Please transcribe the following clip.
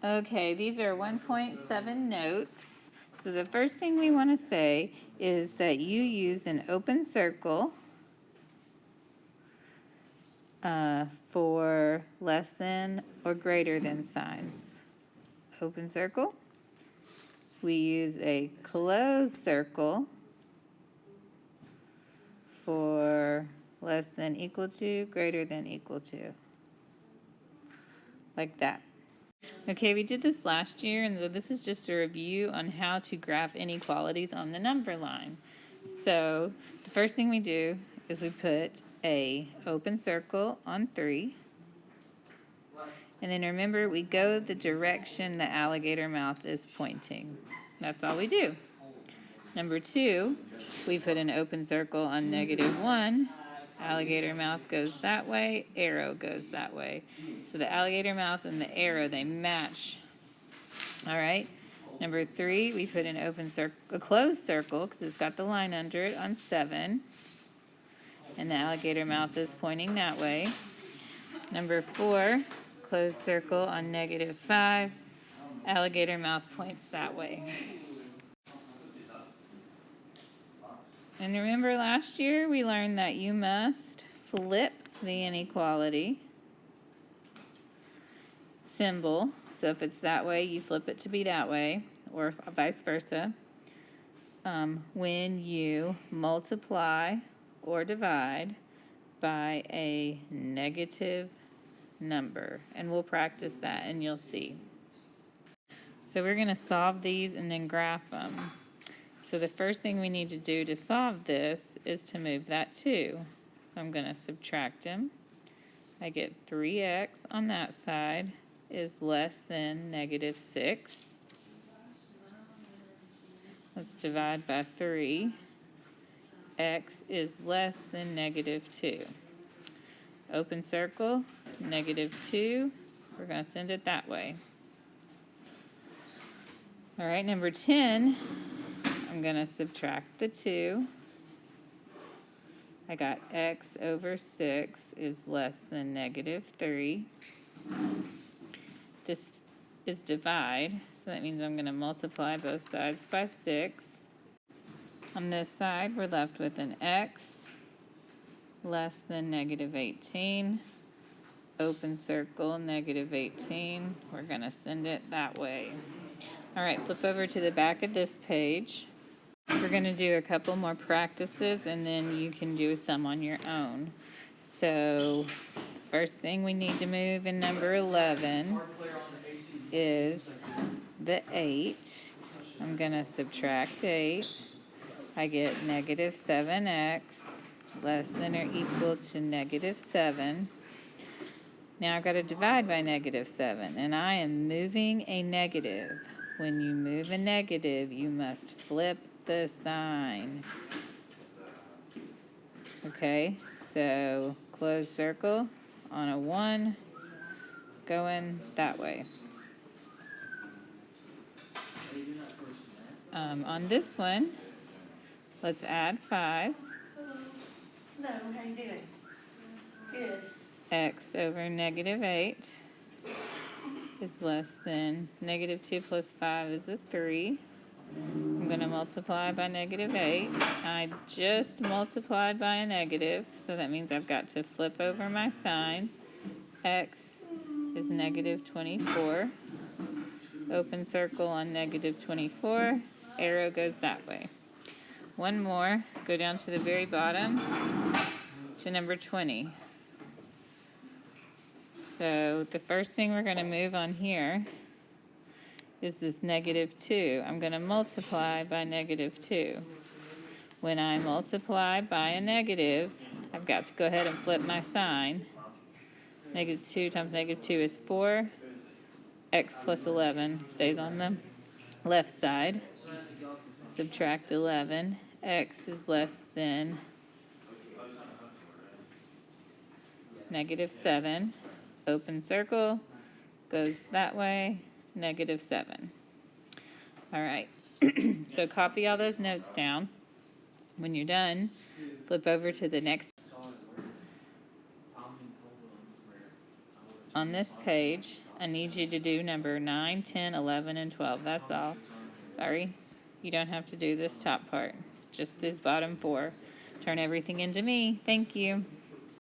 Okay, these are 1.7 notes. So the first thing we want to say is that you use an open circle for less than or greater than signs. Open circle. We use a closed circle for less than equal to, greater than equal to. Like that. Okay, we did this last year, and so this is just a review on how to graph inequalities on the number line. So the first thing we do is we put a open circle on 3. And then remember, we go the direction the alligator mouth is pointing. That's all we do. Number 2, we put an open circle on -1. Alligator mouth goes that way, arrow goes that way. So the alligator mouth and the arrow, they match. All right. Number 3, we put an open circle, a closed circle, because it's got the line under it, on 7. And the alligator mouth is pointing that way. Number 4, closed circle on -5. Alligator mouth points that way. And remember last year we learned that you must flip the inequality symbol. So if it's that way, you flip it to be that way, or vice versa. When you multiply or divide by a negative number. And we'll practice that and you'll see. So we're going to solve these and then graph them. So the first thing we need to do to solve this is to move that 2. So I'm going to subtract them. I get 3x on that side is less than -6. Let's divide by 3. X is less than -2. Open circle, -2. We're going to send it that way. All right, number 10, I'm going to subtract the 2. I got x over 6 is less than -3. This is divide, so that means I'm going to multiply both sides by 6. On this side, we're left with an x less than -18. Open circle, -18. We're going to send it that way. All right, flip over to the back of this page. We're going to do a couple more practices, and then you can do some on your own. So, first thing we need to move in number 11 is the 8. I'm going to subtract 8. I get -7x less than or equal to -7. Now I've got to divide by -7, and I am moving a negative. When you move a negative, you must flip the sign. Okay, so closed circle on a 1, going that way. On this one, let's add 5. Hello, how you doing? Good. X over -8 is less than -2 plus 5 is a 3. I'm going to multiply by -8. I just multiplied by a negative, so that means I've got to flip over my sign. X is -24. Open circle on -24. Arrow goes that way. One more. Go down to the very bottom to number 20. So the first thing we're going to move on here is this -2. I'm going to multiply by -2. When I multiply by a negative, I've got to go ahead and flip my sign. -2 times -2 is 4. X plus 11 stays on the left side. Subtract 11. X is less than -7. Open circle goes that way, -7. All right, so copy all those notes down. When you're done, flip over to the next. On this page, I need you to do number 9, 10, 11, and 12. That's all. Sorry. You don't have to do this top part. Just these bottom 4. Turn everything into me. Thank you.